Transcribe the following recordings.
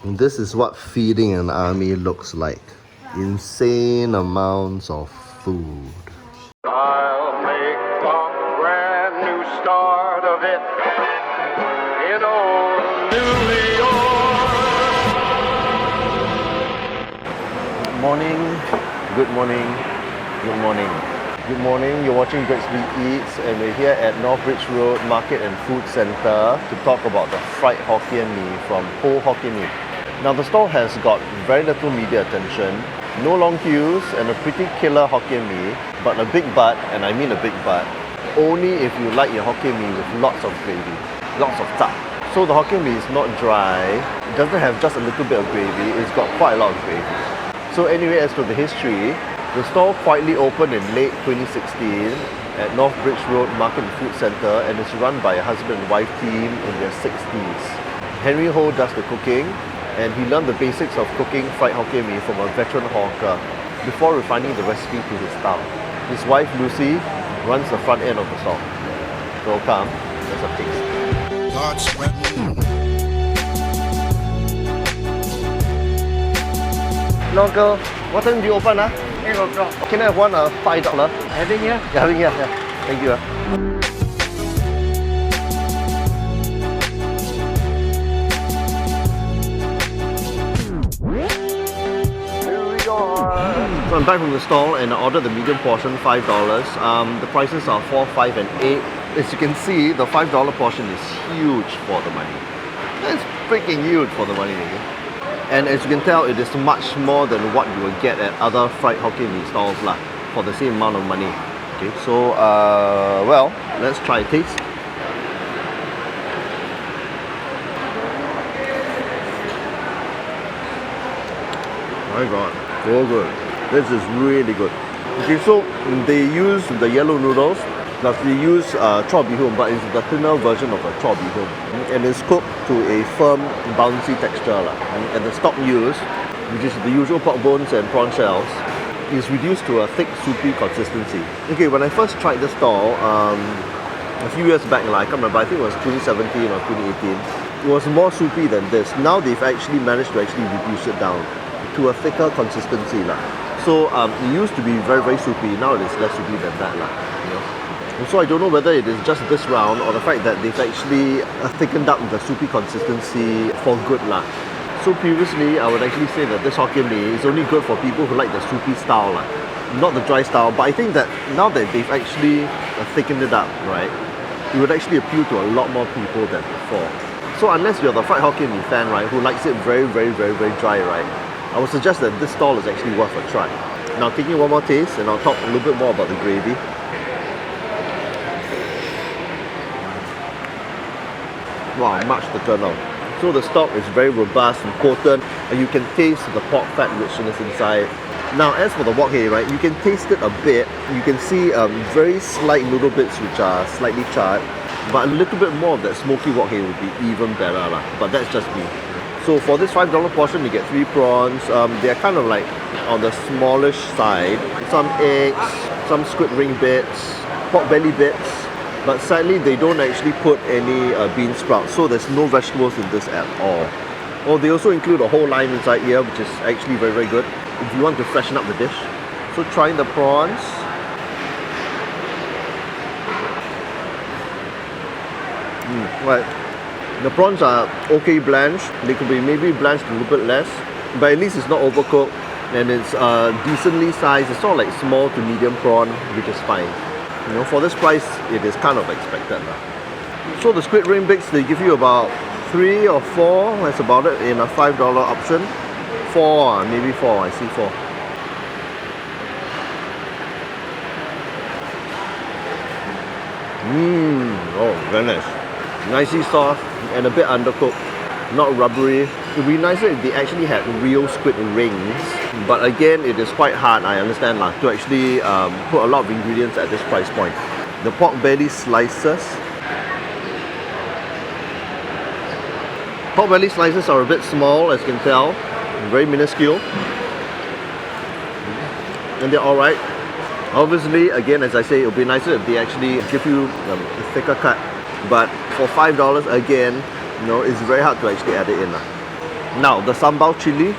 This is what feeding an army looks like. Insane amounts of food. I'll make a brand new start of it in old New York. Good morning, good morning, good morning. Good morning, you're watching Brixby Eats and we're here at Northbridge Road Market and Food Centre to talk about the fried Hokkien Mee from Hoe Hokkien Mee. Now the stall has got very little media attention, no long queues and a pretty killer Hokkien Mee, but a big but, and I mean a big but, only if you like your Hokkien Mee with lots of gravy, lots of tap. So the Hokkien Mee is not dry, it doesn't have just a little bit of gravy, it's got quite a lot of gravy. So anyway, as for the history, the stall quietly opened in late 2016 at Northbridge Road Market and Food Centre and is run by a husband and wife team in their 60s. Henry Ho does the cooking and he learned the basics of cooking fried Hokkien Mee from a veteran hawker before refining the recipe to his style. His wife Lucy runs the front end of the stall. So come, let's have a taste. No girl, what time do you open? 8 o'clock. Can I have one $5? Having here? Yeah, having here. Yeah. Thank you. So I'm back from the stall and I ordered the medium portion, $5. The prices are $4, $5 and $8. As you can see, the $5 portion is huge for the money. It's freaking huge for the money. And as you can tell, it is much more than what you will get at other fried Hokkien Mee stalls for the same amount of money. Okay, so well, let's try a taste. My God, so good. This is really good. Okay, so they use the yellow noodles, plus they use chor bee hoon, but it's the thinner version of a chor bee hoon. And it's cooked to a firm, bouncy texture. And the stock used, which is the usual pork bones and prawn shells, is reduced to a thick, soupy consistency. Okay, when I first tried this stall, a few years back, I can't remember, I think it was 2017 or 2018, it was more soupy than this. Now they've actually managed to reduce it down to a thicker consistency. So it used to be very, very soupy, now it is less soupy than that. So I don't know whether it is just this round or the fact that they've actually thickened up the soupy consistency for good. So previously, I would actually say that this Hokkien Mee is only good for people who like the soupy style, not the dry style. But I think that now that they've actually thickened it up, right, it would actually appeal to a lot more people than before. So unless you're the fried Hokkien Mee fan, right, who likes it very, very, very, very dry, right, I would suggest that this stall is actually worth a try. Now taking one more taste and I'll talk a little bit more about the gravy. Wow, much thicker now. So the stock is very robust and potent and you can taste the pork fat richness inside. Now as for the wok hei, right, you can taste it a bit. You can see very slight noodle bits which are slightly charred, but a little bit more of that smoky wok hei would be even better. But that's just me. So for this $5 portion, you get 3 prawns. They're kind of like on the smallish side. Some eggs, some squid ring bits, pork belly bits. But sadly, they don't actually put any bean sprouts, so there's no vegetables in this at all. Oh, they also include a whole lime inside here, which is actually very, very good if you want to freshen up the dish. So trying the prawns. Right. The prawns are okay blanched. They could be maybe blanched a little bit less, but at least it's not overcooked and it's decently sized. It's all like small to medium prawn, which is fine. For this price, it is kind of expected. So the squid ring bits, they give you about 3 or 4, that's about it, in a $5 option. 4, maybe 4, I see 4. Oh, very nice. Nicely soft and a bit undercooked, not rubbery. It would be nicer if they actually had real squid rings, but again, it is quite hard, I understand, to actually put a lot of ingredients at this price point. The pork belly slices. Pork belly slices are a bit small, as you can tell, very minuscule, and they're alright. Obviously, again, as I say, it would be nicer if they actually give you a thicker cut. But for $5, again, it's very hard to actually add it in. Now, the sambal chili.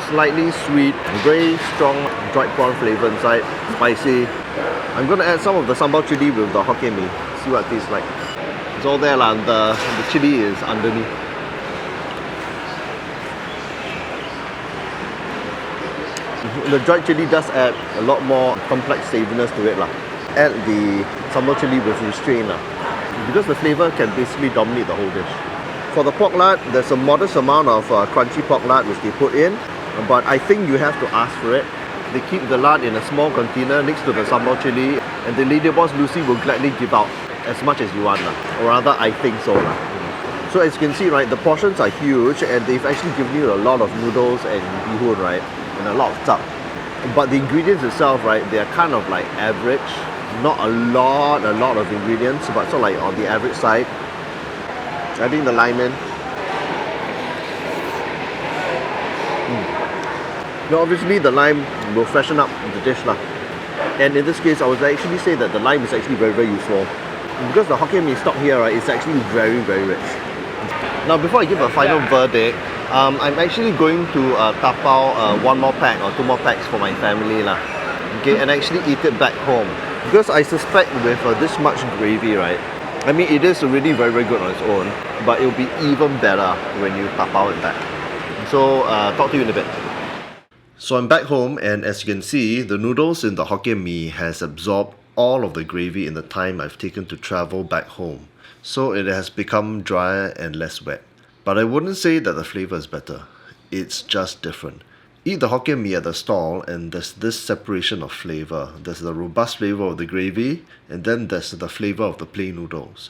Slightly sweet, very strong dried prawn flavor inside, spicy. I'm going to add some of the sambal chili with the Hokkien Mee, see what it tastes like. It's all there and the chili is underneath. The dried chili does add a lot more complex savouriness to it. Add the sambal chili with restraint because the flavour can basically dominate the whole dish. For the pork lard, there's a modest amount of crunchy pork lard which they put in, but I think you have to ask for it. They keep the lard in a small container next to the sambal chili, and the lady boss Lucy will gladly give out as much as you want, or rather I think so. So as you can see, right, the portions are huge and they've actually given you a lot of noodles and bee hoon, right, and a lot of tap. But the ingredients itself, right, they are kind of like average, not a lot of ingredients, but sort of like on the average side. Adding the lime in. Now obviously the lime will freshen up the dish and in this case I would actually say that the lime is actually very useful because the Hokkien Mee stock here, right, is actually very rich. Now before I give a final verdict, I'm actually going to tapao one more pack or two more packs for my family okay, and actually eat it back home because I suspect with this much gravy, right, I mean it is really very good on its own, but it'll be even better when you tapao it back. So talk to you in a bit. So I'm back home and as you can see, the noodles in the Hokkien Mee has absorbed all of the gravy in the time I've taken to travel back home. So it has become drier and less wet. But I wouldn't say that the flavour is better. It's just different. Eat the Hokkien Mee at the stall and there's this separation of flavour. There's the robust flavour of the gravy and then there's the flavour of the plain noodles.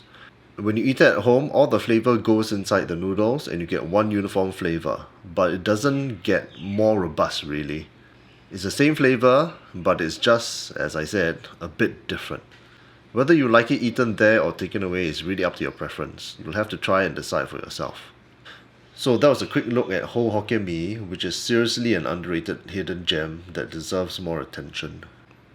When you eat it at home, all the flavour goes inside the noodles and you get one uniform flavour. But it doesn't get more robust really. It's the same flavour, but it's just, as I said, a bit different. Whether you like it eaten there or taken away is really up to your preference. You'll have to try and decide for yourself. So that was a quick look at Hoe Hokkien Mee, which is seriously an underrated hidden gem that deserves more attention.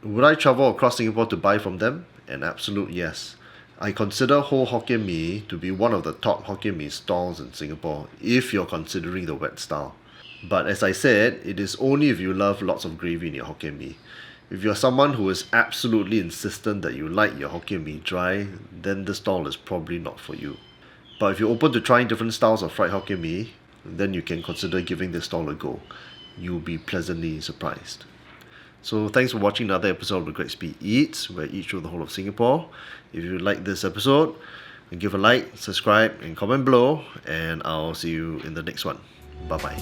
Would I travel across Singapore to buy from them? An absolute yes. I consider Hoe Hokkien Mee to be one of the top Hokkien Mee stalls in Singapore, if you're considering the wet style. But as I said, it is only if you love lots of gravy in your Hokkien Mee. If you're someone who is absolutely insistent that you like your Hokkien Mee dry, then this stall is probably not for you. But if you're open to trying different styles of fried Hokkien Mee, then you can consider giving this stall a go. You'll be pleasantly surprised. So thanks for watching another episode of The Great Speed Eats, where I eat through the whole of Singapore. If you like this episode, give a like, subscribe, and comment below, and I'll see you in the next one. Bye-bye.